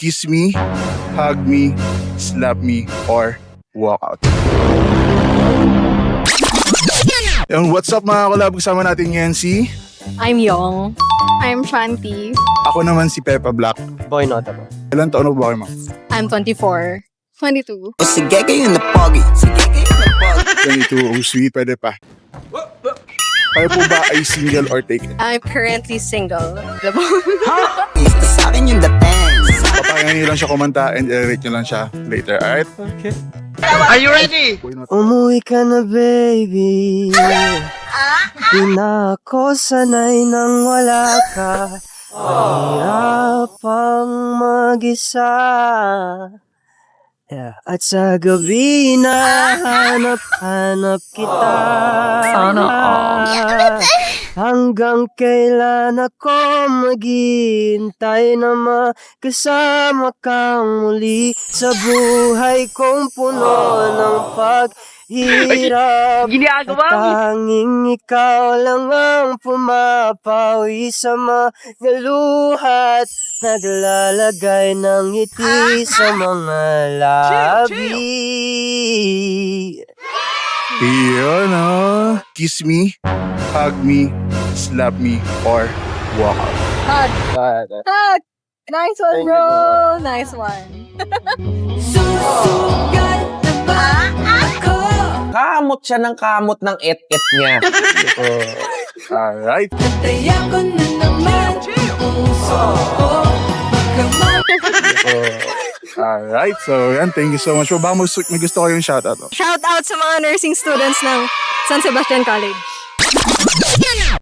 Kiss me, hug me, slap me, or walk out. Yung what's up mga collab, kasama natin ngayon si... I'm Young. I'm Shanti. Ako naman si Peppa Black. Boy Notable. Ilan taon na ba kayo, ma'am? I'm 24. 22. Sige kayo na pogi. Sige kayo na pogi. 22, oh sweet, pwede pa. Kayo po ba ay single or taken? I'm currently single. Gusto sa akin yung dating. Papahingan niyo lang siya kumanta and i-rate niyo lang siya later, alright? Okay. Are you ready? Umuwi ka na, baby. Di na ako sanay nang wala ka. Hirapang mag-isa. Yeah. At sa gabi na hanap kita. Sana hanggang kailan ako maghihintay na makasama kang muli sa buhay kong puno ng paghirap. At tanging ikaw lang ang pumapawi sa mga luhat, naglalagay ng ngiti sa mga labi. Iyon, oh. Kiss me, hug me, slap me, or walk out. Hug. Hug. Nice one, bro. Nice one. Kamot siya ng kamot ng et-et niya. Alright. Alright, so yan, thank you so much. Baka may gusto kayong shoutout. Oh. Shout out sa mga nursing students ng San Sebastian College.